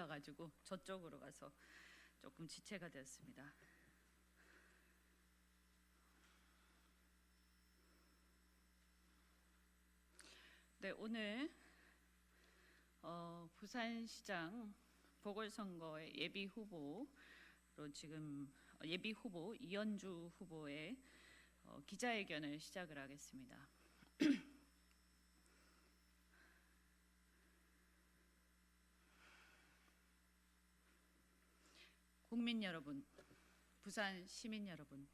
올라가지고 저쪽으로 가서 조금 지체가 되었습니다. 네, 오늘 부산시장 보궐선거의 예비 후보로 지금 예비 후보 이현주 후보의 기자회견을 시작을 하겠습니다. 국민 여러분, 부산 시민 여러분,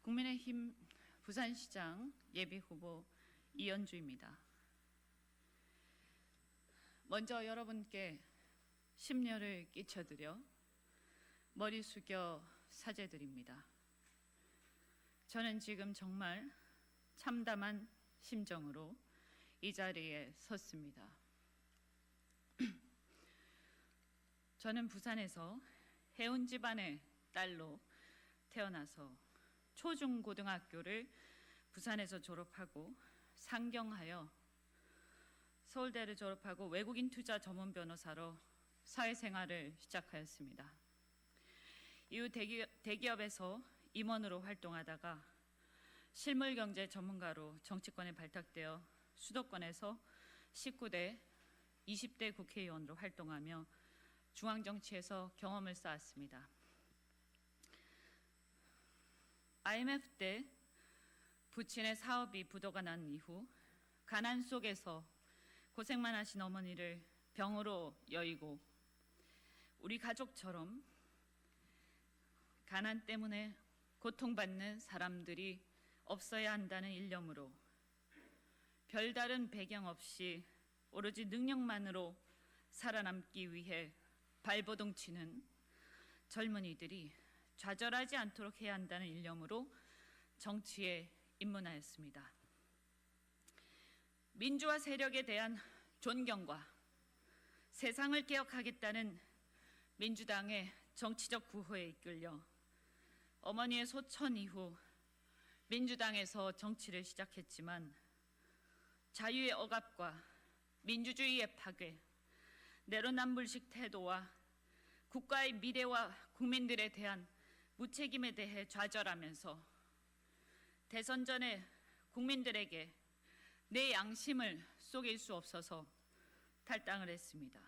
국민의힘 부산시장 예비 후보 이현주입니다. 먼저 여러분께 심려를 끼쳐드려 머리 숙여 사죄드립니다. 저는 지금 정말 참담한 심정으로 이 자리에 섰습니다. 저는 부산에서 해운 집안의 딸로 태어나서 초중고등학교를 부산에서 졸업하고 상경하여 서울대를 졸업하고 외국인 투자 전문 변호사로 사회생활을 시작하였습니다. 이후 대기업에서 임원으로 활동하다가 실물경제 전문가로 정치권에 발탁되어 수도권에서 19대, 20대 국회의원으로 활동하며 중앙정치에서 경험을 쌓았습니다. IMF 때 부친의 사업이 부도가 난 이후 가난 속에서 고생만 하신 어머니를 병으로 여의고 우리 가족처럼 가난 때문에 고통받는 사람들이 없어야 한다는 일념으로 별다른 배경 없이 오로지 능력만으로 살아남기 위해 발버둥 치는 젊은이들이 좌절하지 않도록 해야 한다는 일념으로 정치에 입문하였습니다. 민주화 세력에 대한 존경과 세상을 개혁하겠다는 민주당의 정치적 구호에 이끌려 어머니의 소천 이후 민주당에서 정치를 시작했지만 자유의 억압과 민주주의의 파괴, 내로남불식 태도와 국가의 미래와 국민들에 대한 무책임에 대해 좌절하면서 대선 전에 국민들에게 내 양심을 속일 수 없어서 탈당을 했습니다.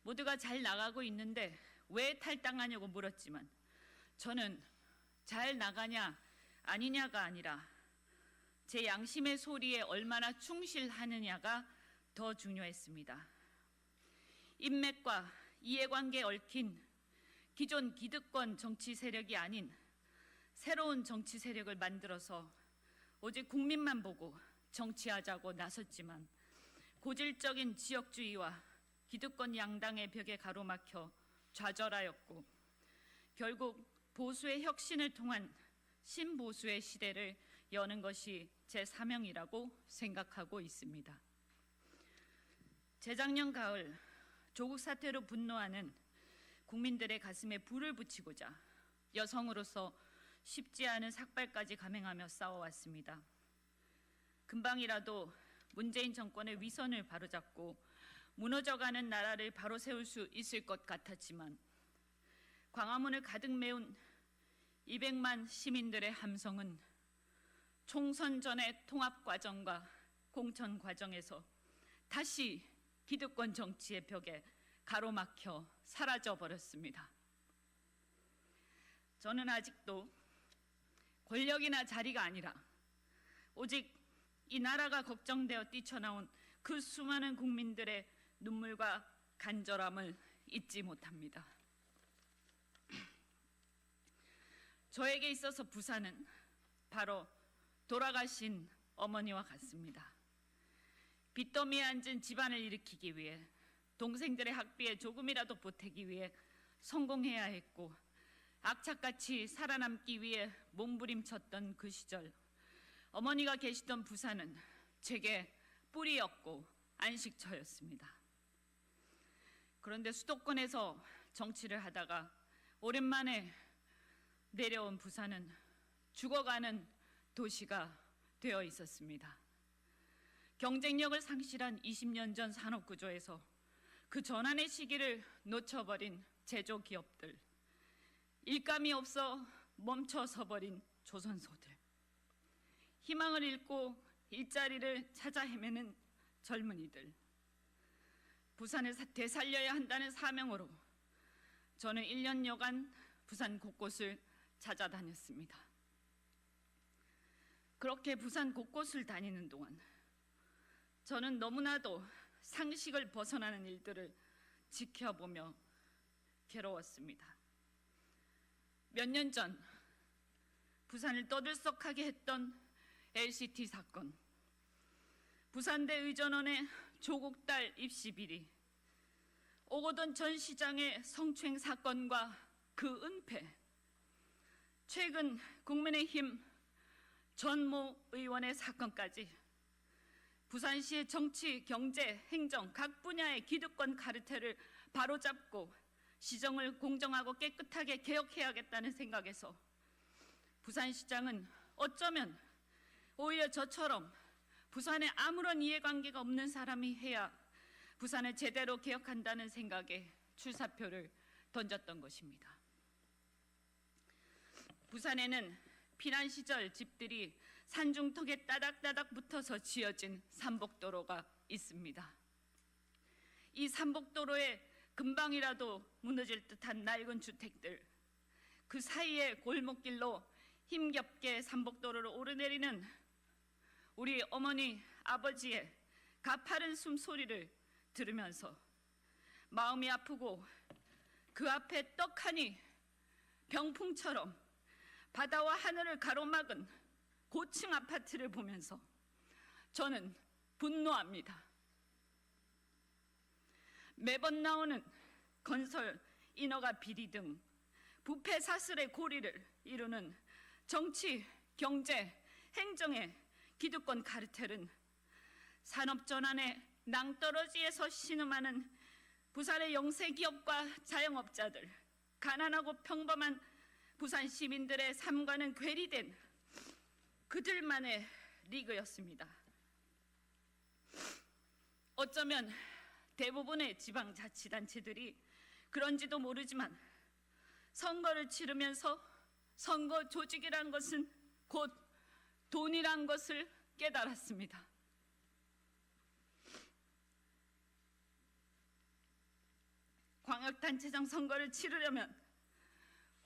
모두가 잘 나가고 있는데 왜 탈당하냐고 물었지만 저는 잘 나가냐 아니냐가 아니라 제 양심의 소리에 얼마나 충실하느냐가 더 중요했습니다. 인맥과 이해관계에 얽힌 기존 기득권 정치 세력이 아닌 새로운 정치 세력을 만들어서 오직 국민만 보고 정치하자고 나섰지만 고질적인 지역주의와 기득권 양당의 벽에 가로막혀 좌절하였고 결국 보수의 혁신을 통한 신보수의 시대를 여는 것이 제 사명이라고 생각하고 있습니다. 재작년 가을 조국 사태로 분노하는 국민들의 가슴에 불을 붙이고자 여성으로서 쉽지 않은 삭발까지 감행하며 싸워왔습니다. 금방이라도 문재인 정권의 위선을 바로잡고 무너져가는 나라를 바로 세울 수 있을 것 같았지만 광화문을 가득 메운 200만 시민들의 함성은 총선 전의 통합 과정과 공천 과정에서 다시 기득권 정치의 벽에 가로막혀 사라져 버렸습니다. 저는 아직도 권력이나 자리가 아니라 오직 이 나라가 걱정되어 뛰쳐나온 그 수많은 국민들의 눈물과 간절함을 잊지 못합니다. 저에게 있어서 부산은 바로 돌아가신 어머니와 같습니다. 빚더미에 앉은 집안을 일으키기 위해 동생들의 학비에 조금이라도 보태기 위해 성공해야 했고 악착같이 살아남기 위해 몸부림쳤던 그 시절 어머니가 계시던 부산은 제게 뿌리였고 안식처였습니다. 그런데 수도권에서 정치를 하다가 오랜만에 내려온 부산은 죽어가는 도시가 되어 있었습니다. 경쟁력을 상실한 20년 전 산업구조에서 그 전환의 시기를 놓쳐버린 제조기업들, 일감이 없어 멈춰서 버린 조선소들, 희망을 잃고 일자리를 찾아 헤매는 젊은이들, 부산을 되살려야 한다는 사명으로 저는 1년여간 부산 곳곳을 찾아다녔습니다. 그렇게 부산 곳곳을 다니는 동안 저는 너무나도 상식을 벗어나는 일들을 지켜보며 괴로웠습니다. 몇 년 전 부산을 떠들썩하게 했던 LCT 사건, 부산대 의전원의 조국 딸 입시 비리, 오거돈 전 시장의 성추행 사건과 그 은폐, 최근 국민의힘 전모 의원의 사건까지 부산시의 정치, 경제, 행정 각 분야의 기득권 카르텔을 바로잡고 시정을 공정하고 깨끗하게 개혁해야겠다는 생각에서 부산시장은 어쩌면 오히려 저처럼 부산에 아무런 이해관계가 없는 사람이 해야 부산을 제대로 개혁한다는 생각에 출사표를 던졌던 것입니다. 부산에는 피난 시절 집들이 산중턱에 따닥따닥 붙어서 지어진 산복도로가 있습니다. 이 산복도로에 금방이라도 무너질 듯한 낡은 주택들, 그 사이에 골목길로 힘겹게 산복도로를 오르내리는 우리 어머니, 아버지의 가파른 숨소리를 들으면서 마음이 아프고 그 앞에 떡하니 병풍처럼 바다와 하늘을 가로막은 고층 아파트를 보면서 저는 분노합니다. 매번 나오는 건설 인허가 비리 등 부패 사슬의 고리를 이루는 정치, 경제, 행정의 기득권 카르텔은 산업전환의 낭떠러지에서 신음하는 부산의 영세기업과 자영업자들, 가난하고 평범한 부산 시민들의 삶과는 괴리된 그들만의 리그였습니다. 어쩌면 대부분의 지방자치단체들이 그런지도 모르지만 선거를 치르면서 선거 조직이란 것은 곧 돈이란 것을 깨달았습니다. 광역단체장 선거를 치르려면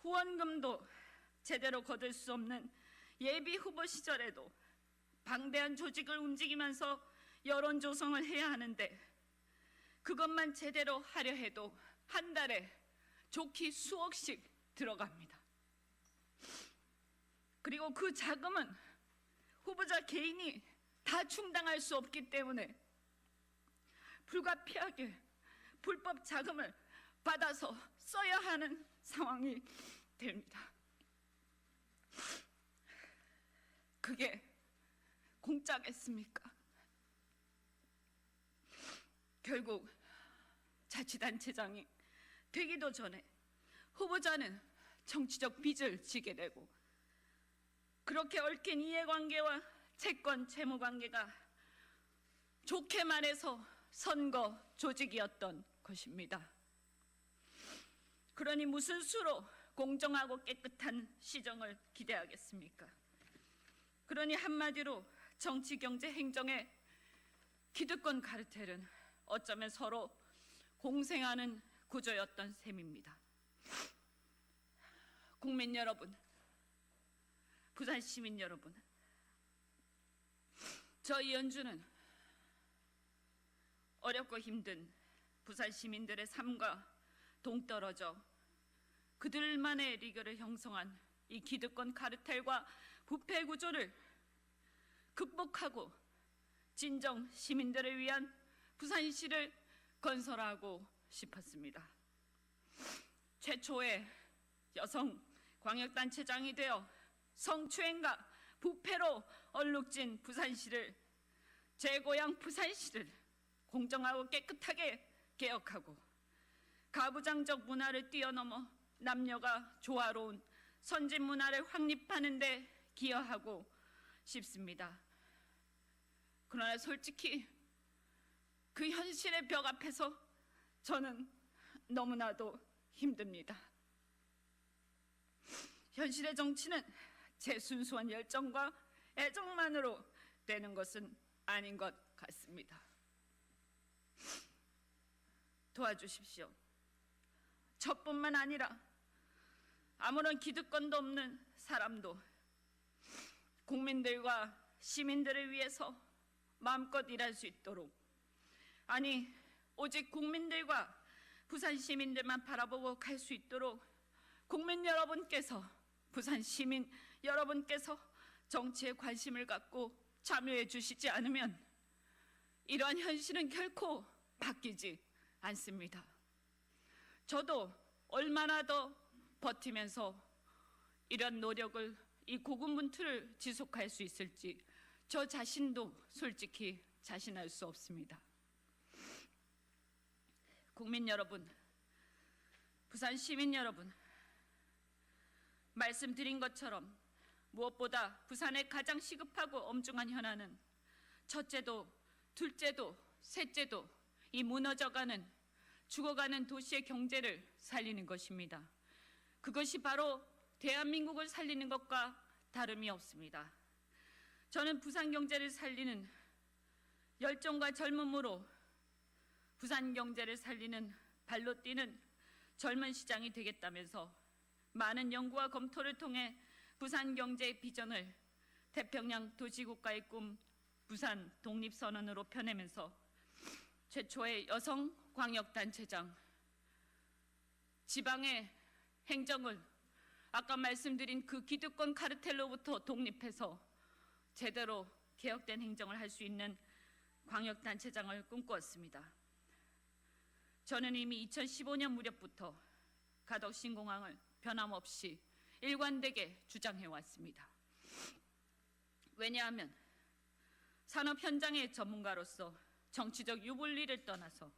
후원금도 제대로 거둘 수 없는 예비 후보 시절에도 방대한 조직을 움직이면서 여론 조성을 해야 하는데 그것만 제대로 하려 해도 한 달에 좋게 수억씩 들어갑니다. 그리고 그 자금은 후보자 개인이 다 충당할 수 없기 때문에 불가피하게 불법 자금을 받아서 써야 하는 상황이 됩니다. 그게 공짜겠습니까? 결국 자치단체장이 되기도 전에 후보자는 정치적 빚을 지게 되고 그렇게 얽힌 이해관계와 채권 채무관계가 좋게 말해서 선거 조직이었던 것입니다. 그러니 무슨 수로 공정하고 깨끗한 시정을 기대하겠습니까? 그러니 한마디로 정치, 경제, 행정의 기득권 카르텔은 어쩌면 서로 공생하는 구조였던 셈입니다. 국민 여러분, 부산 시민 여러분, 저 이현주는 어렵고 힘든 부산 시민들의 삶과 동떨어져 그들만의 리그를 형성한 이 기득권 카르텔과 부패 구조를 극복하고 진정 시민들을 위한 부산시를 건설하고 싶었습니다. 최초의 여성 광역단체장이 되어 성추행과 부패로 얼룩진 부산시를, 제 고향 부산시를 공정하고 깨끗하게 개혁하고 가부장적 문화를 뛰어넘어 남녀가 조화로운 선진 문화를 확립하는 데 기여하고 싶습니다. 그러나 솔직히 그 현실의 벽 앞에서 저는 너무나도 힘듭니다. 현실의 정치는 제 순수한 열정과 애정만으로 되는 것은 아닌 것 같습니다. 도와주십시오. 저뿐만 아니라 아무런 기득권도 없는 사람도 국민들과 시민들을 위해서 마음껏 일할 수 있도록, 아니 오직 국민들과 부산 시민들만 바라보고 갈 수 있도록 국민 여러분께서, 부산 시민 여러분께서 정치에 관심을 갖고 참여해 주시지 않으면 이러한 현실은 결코 바뀌지 않습니다. 저도 얼마나 더 버티면서 이런 노력을, 이 고군분투를 지속할 수 있을지 저 자신도 솔직히 자신할 수 없습니다. 국민 여러분, 부산 시민 여러분, 말씀드린 것처럼 무엇보다 부산의 가장 시급하고 엄중한 현안은 첫째도 둘째도 셋째도 이 무너져가는, 죽어가는 도시의 경제를 살리는 것입니다. 그것이 바로 대한민국을 살리는 것과 다름이 없습니다. 저는 부산 경제를 살리는 열정과 젊음으로 부산 경제를 살리는 발로 뛰는 젊은 시장이 되겠다면서 많은 연구와 검토를 통해 부산 경제의 비전을 태평양 도시국가의 꿈 부산 독립선언으로 펴내면서 최초의 여성 광역단체장, 지방의 행정을 아까 말씀드린 그 기득권 카르텔로부터 독립해서 제대로 개혁된 행정을 할 수 있는 광역단체장을 꿈꾸었습니다. 저는 이미 2015년 무렵부터 가덕신공항을 변함없이 일관되게 주장해왔습니다. 왜냐하면 산업 현장의 전문가로서 정치적 유불리를 떠나서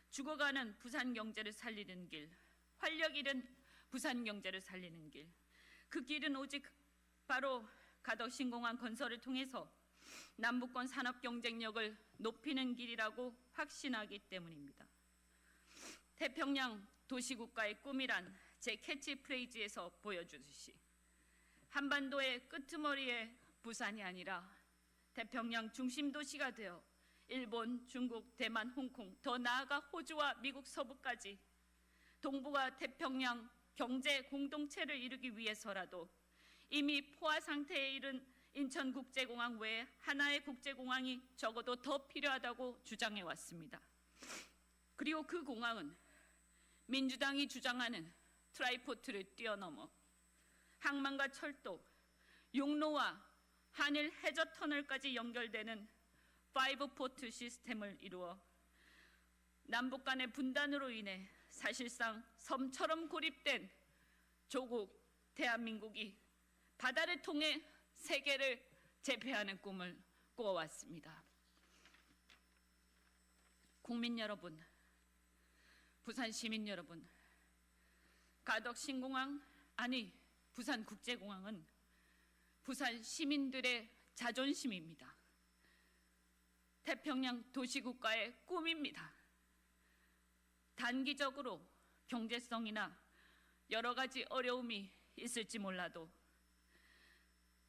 죽어가는 부산 경제를 살리는 길, 활력 잃은 부산 경제를 살리는 길, 그 길은 오직 바로 가덕신공항 건설을 통해서 남북권 산업 경쟁력을 높이는 길이라고 확신하기 때문입니다. 태평양 도시국가의 꿈이란 제 캐치프레이즈에서 보여주듯이 한반도의 끄트머리에 부산이 아니라 태평양 중심 도시가 되어 일본, 중국, 대만, 홍콩, 더 나아가 호주와 미국 서부까지 동북아 태평양 경제 공동체를 이루기 위해서라도 이미 포화 상태에 이른 인천국제공항 외에 하나의 국제공항이 적어도 더 필요하다고 주장해 왔습니다. 그리고 그 공항은 민주당이 주장하는 트라이포트를 뛰어넘어 항만과 철도, 용로와 한일 해저 터널까지 연결되는 5포트 시스템을 이루어 남북 간의 분단으로 인해 사실상 섬처럼 고립된 조국 대한민국이 바다를 통해 세계를 제패하는 꿈을 꾸어왔습니다. 국민 여러분, 부산 시민 여러분, 가덕신공항, 아니 부산국제공항은 부산 시민들의 자존심입니다. 태평양 도시국가의 꿈입니다. 단기적으로 경제성이나 여러 가지 어려움이 있을지 몰라도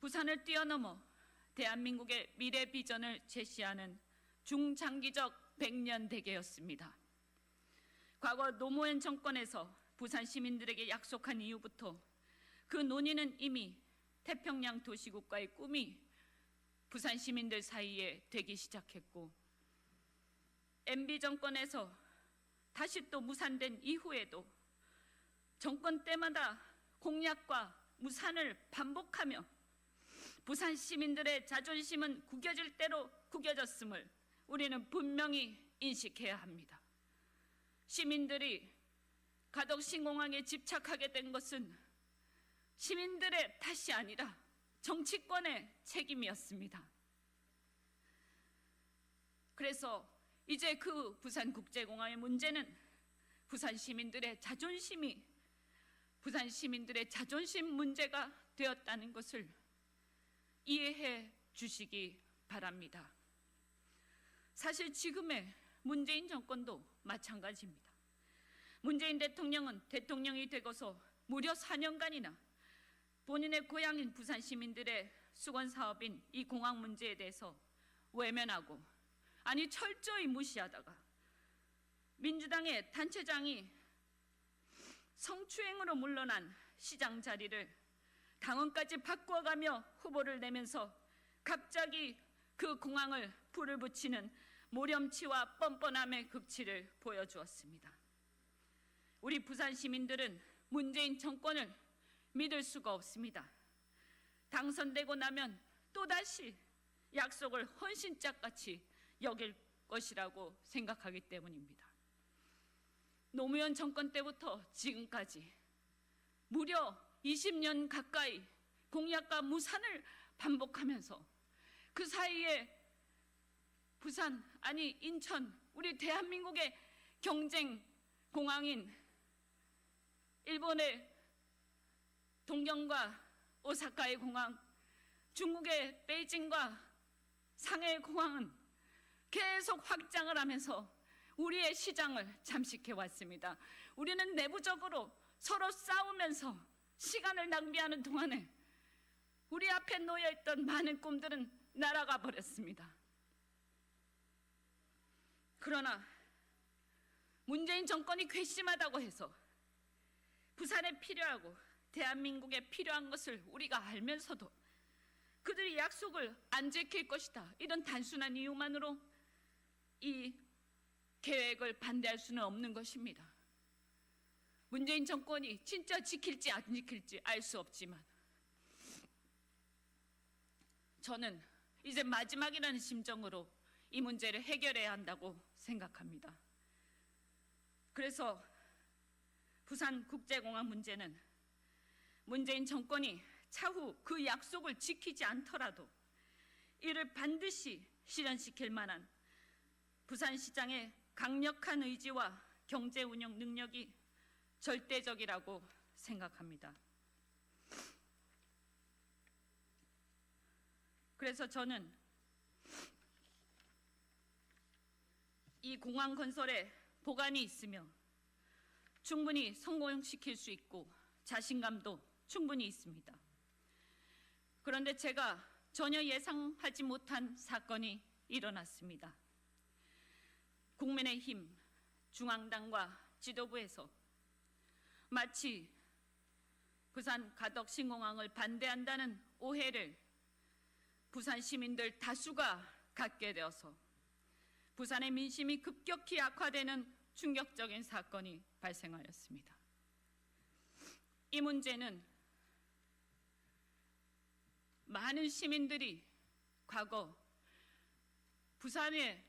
부산을 뛰어넘어 대한민국의 미래 비전을 제시하는 중장기적 100년 대계였습니다. 과거 노무현 정권에서 부산 시민들에게 약속한 이후부터 그 논의는 이미 태평양 도시국가의 꿈이 부산 시민들 사이에 되기 시작했고, MB 정권에서 다시 또 무산된 이후에도 정권 때마다 공약과 무산을 반복하며 부산 시민들의 자존심은 구겨질 대로 구겨졌음을 우리는 분명히 인식해야 합니다. 시민들이 가덕신공항에 집착하게 된 것은 시민들의 탓이 아니라 정치권의 책임이었습니다. 그래서 이제 그 부산국제공항의 문제는 부산 시민들의 자존심이 부산 시민들의 자존심 문제가 되었다는 것을 이해해 주시기 바랍니다. 사실 지금의 문재인 정권도 마찬가지입니다. 문재인 대통령은 대통령이 되고서 무려 4년간이나 본인의 고향인 부산 시민들의 수건 사업인 이 공항 문제에 대해서 외면하고, 아니 철저히 무시하다가 민주당의 단체장이 성추행으로 물러난 시장 자리를 당원까지 바꾸어가며 후보를 내면서 갑자기 그 공항을 불을 붙이는 모렴치와 뻔뻔함의 극치를 보여주었습니다. 우리 부산 시민들은 문재인 정권을 믿을 수가 없습니다. 당선되고 나면 또다시 약속을 헌신짝같이 여길 것이라고 생각하기 때문입니다. 노무현 정권 때부터 지금까지 무려 20년 가까이 공약과 무산을 반복하면서 그 사이에 부산, 아니 인천, 우리 대한민국의 경쟁 공항인 일본의 동경과 오사카의 공항, 중국의 베이징과 상해의 공항은 계속 확장을 하면서 우리의 시장을 잠식해 왔습니다. 우리는 내부적으로 서로 싸우면서 시간을 낭비하는 동안에 우리 앞에 놓여있던 많은 꿈들은 날아가 버렸습니다. 그러나 문재인 정권이 괘씸하다고 해서 부산에 필요하고 대한민국에 필요한 것을 우리가 알면서도 그들이 약속을 안 지킬 것이다, 이런 단순한 이유만으로 이 계획을 반대할 수는 없는 것입니다. 문재인 정권이 진짜 지킬지 안 지킬지 알 수 없지만 저는 이제 마지막이라는 심정으로 이 문제를 해결해야 한다고 생각합니다. 그래서 부산국제공항 문제는 문재인 정권이 차후 그 약속을 지키지 않더라도 이를 반드시 실현시킬 만한 부산시장의 강력한 의지와 경제 운영 능력이 절대적이라고 생각합니다. 그래서 저는 이 공항 건설에 보관이 있으며 충분히 성공시킬 수 있고 자신감도 충분히 있습니다. 그런데 제가 전혀 예상하지 못한 사건이 일어났습니다. 국민의힘 중앙당과 지도부에서 마치 부산 가덕 신공항을 반대한다는 오해를 부산 시민들 다수가 갖게 되어서 부산의 민심이 급격히 악화되는 충격적인 사건이 발생하였습니다. 이 문제는 많은 시민들이 과거 부산의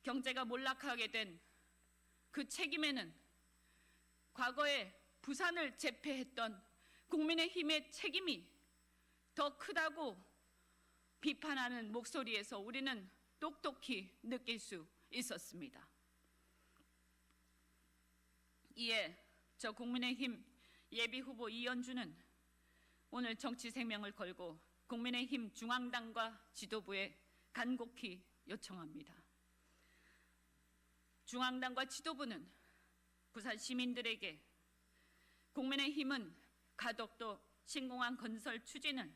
경제가 몰락하게 된 그 책임에는 과거에 부산을 제패했던 국민의힘의 책임이 더 크다고 비판하는 목소리에서 우리는 똑똑히 느낄 수 있었습니다. 이에 저 국민의힘 예비후보 이현주는 오늘 정치생명을 걸고 국민의힘 중앙당과 지도부에 간곡히 요청합니다. 중앙당과 지도부는 부산 시민들에게 국민의힘은 가덕도 신공항 건설 추진을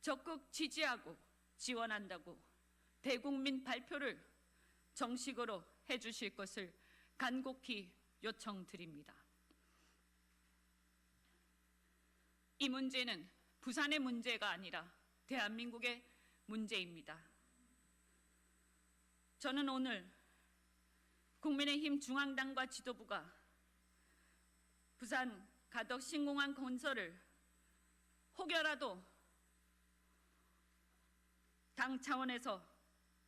적극 지지하고 지원한다고 대국민 발표를 정식으로 해주실 것을 간곡히 요청드립니다. 이 문제는 부산의 문제가 아니라 대한민국의 문제입니다. 저는 오늘 국민의힘 중앙당과 지도부가 부산 가덕 신공항 건설을 혹여라도 당 차원에서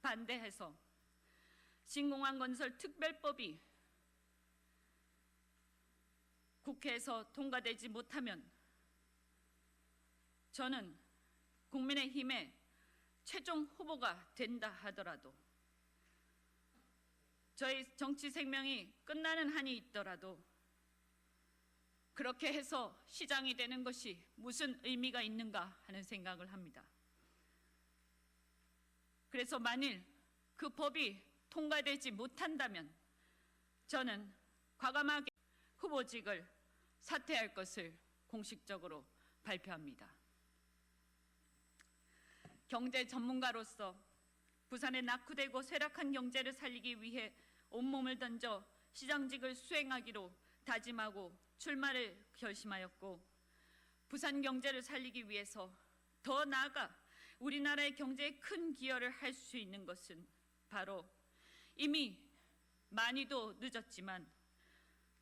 반대해서 신공항 건설 특별법이 국회에서 통과되지 못하면 저는 국민의힘의 최종 후보가 된다 하더라도 저희 정치 생명이 끝나는 한이 있더라도 그렇게 해서 시장이 되는 것이 무슨 의미가 있는가 하는 생각을 합니다. 그래서 만일 그 법이 통과되지 못한다면 저는 과감하게 후보직을 사퇴할 것을 공식적으로 발표합니다. 경제 전문가로서 부산의 낙후되고 쇠락한 경제를 살리기 위해 온몸을 던져 시장직을 수행하기로 다짐하고 출마를 결심하였고, 부산 경제를 살리기 위해서 더 나아가 우리나라의 경제에 큰 기여를 할 수 있는 것은 바로 이미 많이도 늦었지만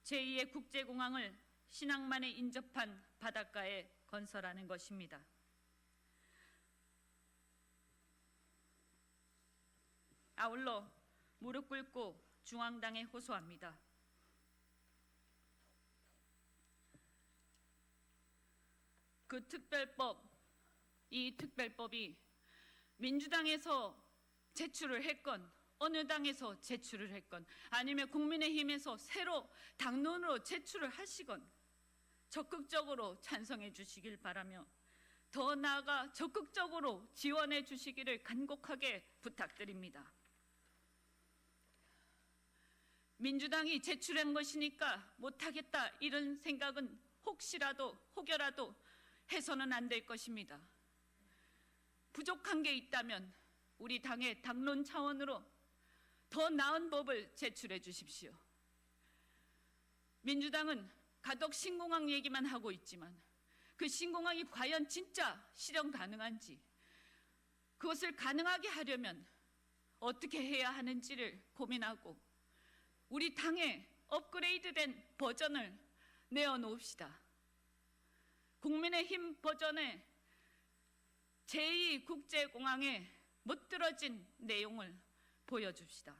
제2의 국제공항을 신항만에 인접한 바닷가에 건설하는 것입니다. 아울러 무릎 꿇고 중앙당에 호소합니다. 그 이 특별법이 민주당에서 제출을 했건 어느 당에서 제출을 했건 아니면 국민의힘에서 새로 당론으로 제출을 하시건 적극적으로 찬성해 주시길 바라며, 더 나아가 적극적으로 지원해 주시기를 간곡하게 부탁드립니다. 민주당이 제출한 것이니까 못하겠다 이런 생각은 혹여라도 해서는 안 될 것입니다. 부족한 게 있다면 우리 당의 당론 차원으로 더 나은 법을 제출해 주십시오. 민주당은 가덕 신공항 얘기만 하고 있지만 그 신공항이 과연 진짜 실현 가능한지, 그것을 가능하게 하려면 어떻게 해야 하는지를 고민하고 우리 당의 업그레이드된 버전을 내어놓읍시다. 국민의힘 버전의 제2국제공항에 못들어진 내용을 보여줍시다.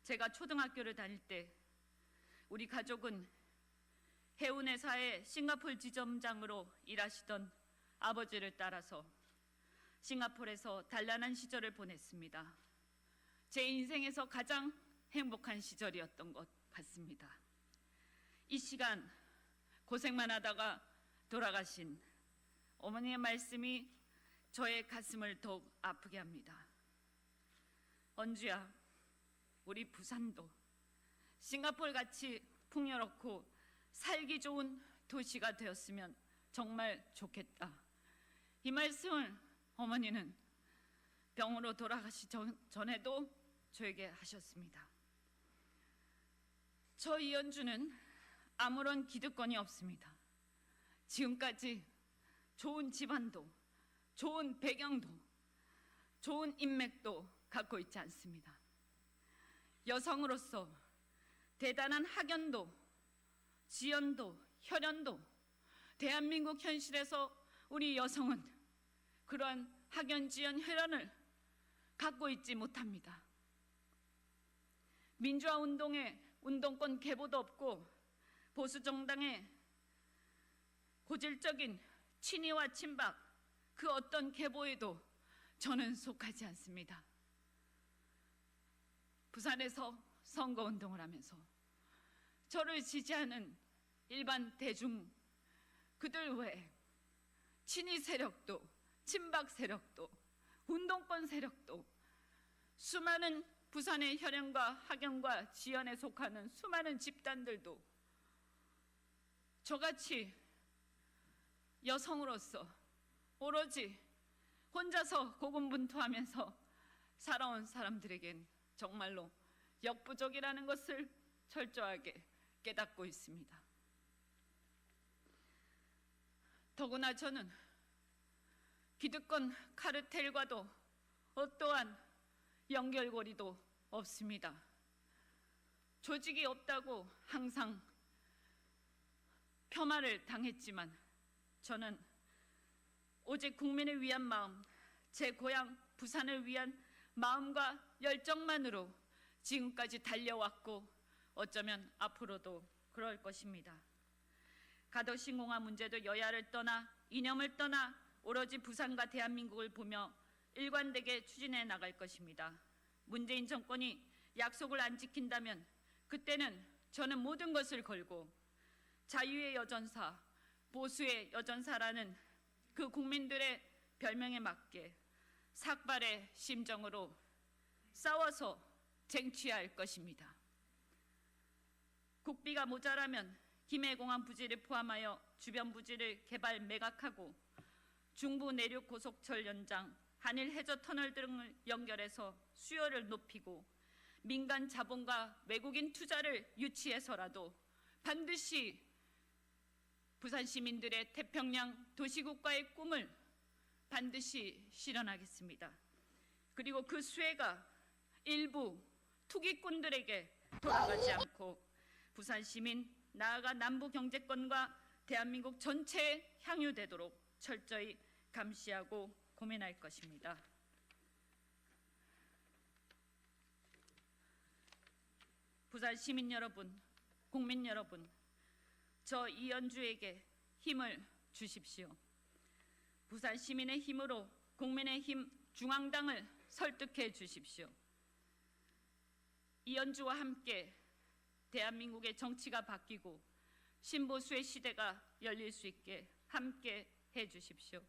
제가 초등학교를 다닐 때 우리 가족은 해운회사의 싱가포르 지점장으로 일하시던 아버지를 따라서 싱가포르에서 단란한 시절을 보냈습니다. 제 인생에서 가장 행복한 시절이었던 것 같습니다. 이 시간 고생만 하다가 돌아가신 어머니의 말씀이 저의 가슴을 더욱 아프게 합니다. 언주야, 우리 부산도 싱가포르같이 풍요롭고 살기 좋은 도시가 되었으면 정말 좋겠다. 이 말씀을 어머니는 병으로 돌아가시기 전에도 저에게 하셨습니다. 저 이연주는 아무런 기득권이 없습니다. 지금까지 좋은 집안도, 좋은 배경도, 좋은 인맥도 갖고 있지 않습니다. 여성으로서 대단한 학연도, 지연도, 혈연도, 대한민국 현실에서 우리 여성은 그러한 학연, 지연, 혈연을 갖고 있지 못합니다. 민주화 운동에 운동권 계보도 없고 보수 정당의 고질적인 친이와 친박 그 어떤 계보에도 저는 속하지 않습니다. 부산에서 선거운동을 하면서 저를 지지하는 일반 대중 그들 외에 친이 세력도 친박 세력도 운동권 세력도 수많은 부산의 혈연과 학연과 지연에 속하는 수많은 집단들도 저같이 여성으로서 오로지 혼자서 고군분투하면서 살아온 사람들에겐 정말로 역부족이라는 것을 철저하게 깨닫고 있습니다. 더구나 저는 기득권 카르텔과도 어떠한 연결고리도 없습니다. 조직이 없다고 항상 폄하를 당했지만 저는 오직 국민을 위한 마음, 제 고향 부산을 위한 마음과 열정만으로 지금까지 달려왔고 어쩌면 앞으로도 그럴 것입니다. 가덕 신공항 문제도 여야를 떠나 이념을 떠나 오로지 부산과 대한민국을 보며 일관되게 추진해 나갈 것입니다. 문재인 정권이 약속을 안 지킨다면 그때는 저는 모든 것을 걸고 자유의 여전사, 보수의 여전사라는 그 국민들의 별명에 맞게 삭발의 심정으로 싸워서 쟁취할 것입니다. 국비가 모자라면 김해공항 부지를 포함하여 주변 부지를 개발 매각하고 중부 내륙 고속철 연장, 한일 해저 터널 등을 연결해서 수요를 높이고 민간 자본과 외국인 투자를 유치해서라도 반드시 부산 시민들의 태평양 도시국가의 꿈을 반드시 실현하겠습니다. 그리고 그 수혜가 일부 투기꾼들에게 돌아가지 않고 부산 시민, 나아가 남부 경제권과 대한민국 전체에 향유되도록 철저히 감시하고 고민할 것입니다. 부산 시민 여러분, 국민 여러분, 저 이현주에게 힘을 주십시오. 부산 시민의 힘으로 국민의힘 중앙당을 설득해 주십시오. 이현주와 함께 대한민국의 정치가 바뀌고 신보수의 시대가 열릴 수 있게 함께 해 주십시오.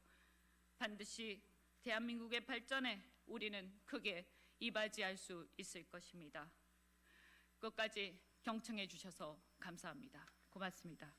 반드시 대한민국의 발전에 우리는 크게 이바지할 수 있을 것입니다. 끝까지 경청해 주셔서 감사합니다. 고맙습니다.